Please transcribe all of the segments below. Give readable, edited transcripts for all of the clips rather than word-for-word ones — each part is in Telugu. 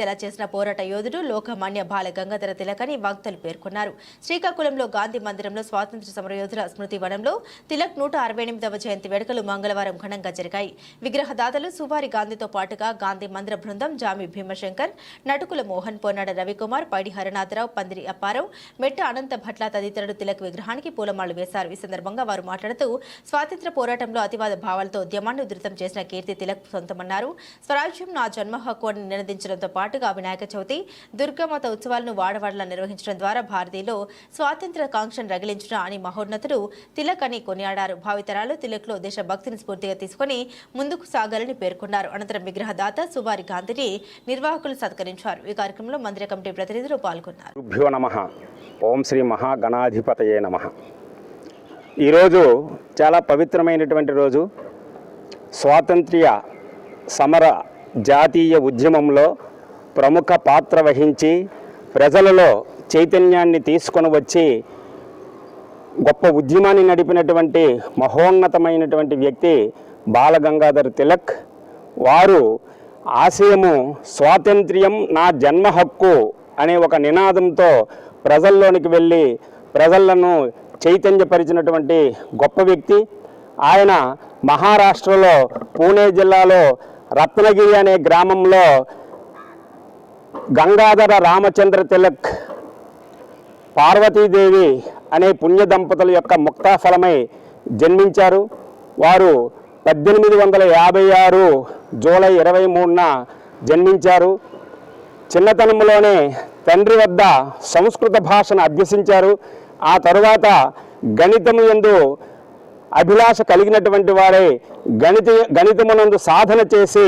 తీసేలా చేసిన పోరాట యోధుడు లోకమాన్య బాల గంగాధర తిలక్ అని వక్తలు పేర్కొన్నారు. శ్రీకాకుళంలో గాంధీ మందిరంలో స్వాతంత్ర్య సమరయోధుల స్మృతి వనంలో తిలక్ 168వ జయంతి వేడుకలు మంగళవారం ఘనంగా జరిగాయి. విగ్రహదాతలు సువారి గాంధీతో పాటుగా గాంధీ మందిర బృందం జామి భీమశంకర్, నటుకుల మోహన్, పొన్నాడ రవికుమార్, పైడి హరనాథరావు, పందిరి అప్పారావు, మెట్ట అనంత భట్ల తదితరులు తిలక్ విగ్రహానికి పూలమాలలు వేశారు. ఈ సందర్భంగా వారు మాట్లాడుతూ స్వాతంత్ర్య పోరాటంలో అతివాద భావాలతో ఉద్యమాన్ని ఉధృతం చేసిన కీర్తి తిలక్ సొంతమన్నారు. స్వరాజ్యం నా జన్మ హక్కు అని నినదించడంతో పాటుగా వినాయక చవితి, దుర్గామాత ఉత్సవాలను వాడవాడలా నిర్వహించడం ద్వారా భారతీయులు స్వాతంత్ర్య కాంక్షను రగిలించిన అని మహోన్నతుడు తిలక్ అని కొనియాడారు. భావితరాలు తిలక్లో దేశభక్తిని స్ఫూర్తిగా తీసుకుని ముందుకు సాగాలని పేర్కొన్నారు. అనంతరం విగ్రహదాత సువారి గాంధీని నిర్వాహకులు సత్కరించారు. ఈ కార్యక్రమంలో మందిర కమిటీ ప్రతినిధులు పాల్గొన్నారు. ఓం శ్రీ మహాగణాధిపతయే నమః. ఈరోజు చాలా పవిత్రమైనటువంటి రోజు. స్వాతంత్ర్య సమర జాతీయ ఉద్యమంలో ప్రముఖ పాత్ర వహించి ప్రజలలో చైతన్యాన్ని తీసుకొని వచ్చి గొప్ప ఉద్యమాన్ని నడిపినటువంటి మహోన్నతమైనటువంటి వ్యక్తి బాల గంగాధర్ తిలక్. వారు ఆశయము స్వాతంత్ర్యం నా జన్మ హక్కు అనే ఒక నినాదంతో ప్రజల్లోనికి వెళ్ళి ప్రజలను చైతన్యపరిచినటువంటి గొప్ప వ్యక్తి. ఆయన మహారాష్ట్రలో పూణే జిల్లాలో రత్నగిరి అనే గ్రామంలో గంగాధర రామచంద్ర తిలక్, పార్వతీదేవి అనే పుణ్య దంపతుల యొక్క ముక్తాఫలమై జన్మించారు. వారు 1856 జూలై 23న జన్మించారు. చిన్నతనంలోనే తండ్రి వద్ద సంస్కృత భాషను అభ్యసించారు. ఆ తరువాత గణితము యందు అభిలాష కలిగినటువంటి వారే గణితమునందు సాధన చేసి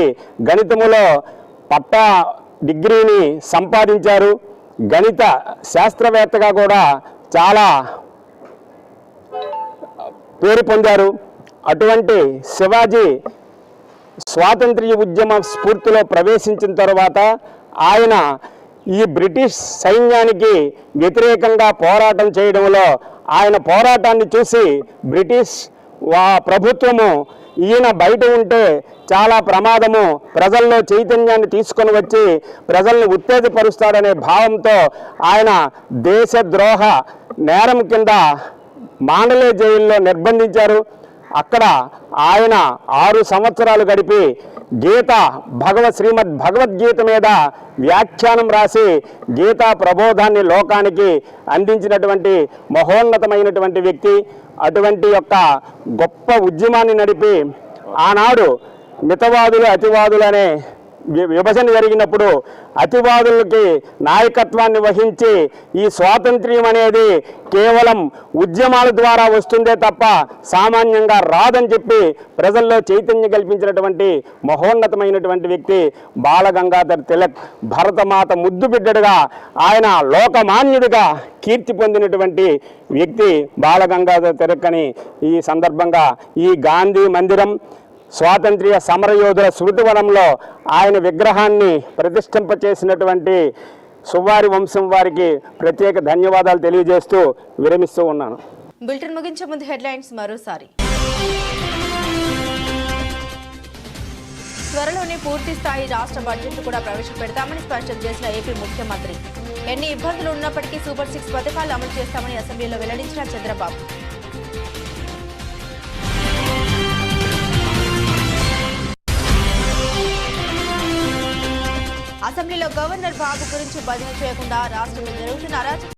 గణితములో పట్టా డిగ్రీని సంపాదించారు. గణిత శాస్త్రవేత్తగా కూడా చాలా పేరు పొందారు. అటువంటి శివాజీ స్వాతంత్ర్య ఉద్యమ స్ఫూర్తిలో ప్రవేశించిన తర్వాత ఆయన ఈ బ్రిటిష్ సైన్యానికి వ్యతిరేకంగా పోరాటం చేయడంలో ఆయన పోరాటాన్ని చూసి బ్రిటిష్ ప్రభుత్వము ఈయన బయట ఉంటే చాలా ప్రమాదము, ప్రజల్లో చైతన్యాన్ని తీసుకొని వచ్చి ప్రజల్ని ఉత్తేజపరుస్తాడనే భావంతో ఆయన దేశద్రోహ నేరం కింద మాండలే జైల్లో నిర్బంధించారు. అక్కడ ఆయన 6 సంవత్సరాలు గడిపి శ్రీమద్ భగవద్గీత మీద వ్యాఖ్యానం రాసి గీతా ప్రబోధాన్ని లోకానికి అందించినటువంటి మహోన్నతమైనటువంటి వ్యక్తి. అటువంటి యొక్క గొప్ప ఉద్యమాన్ని నడిపి ఆనాడు మితవాదులు అతివాదులు అనే విభజన జరిగినప్పుడు అతివాదులకి నాయకత్వాన్ని వహించి ఈ స్వాతంత్ర్యం అనేది కేవలం ఉద్యమాల ద్వారా వస్తుందే తప్ప సామాన్యంగా రాదని చెప్పి ప్రజల్లో చైతన్యం కల్పించినటువంటి మహోన్నతమైనటువంటి వ్యక్తి బాల గంగాధర్ తిలక్. భరతమాత ముద్దు బిడ్డడుగా ఆయన లోకమాన్యుడిగా కీర్తి పొందినటువంటి వ్యక్తి బాల గంగాధర్ తిలక్ అని ఈ సందర్భంగా ఈ గాంధీ మందిరం స్వాతంత్ర్య సమరయోధుల స్మృతివనంలో ఆయన విగ్రహాన్ని ప్రతిష్ఠింపచేసినటువంటి సువారి వంశం వారికి ప్రత్యేక ధన్యవాదాలు తెలియజేస్తూ విరమిస్తూ ఉన్నాను. బులెటిన్ ముగించే ముందు హెడ్లైన్స్ మరోసారి. త్వరలోనే పూర్తి స్థాయి రాష్ట్ర బడ్జెట్ కూడా ప్రవేశపెడతామని స్పష్టం చేసిన ఏపీ ముఖ్యమంత్రి. ఎన్ని ఇబ్బందులు ఉన్నప్పటికీ సూపర్ 6 పథకాలు అమలు చేస్తామని అసెంబ్లీలో వెల్లడించిన చంద్రబాబు. అసెంబ్లీలో గవర్నర్ బాబు గురించి బదిలీ చేయకుండా రాష్ట్రంలో జరుగుతున్న అరాచక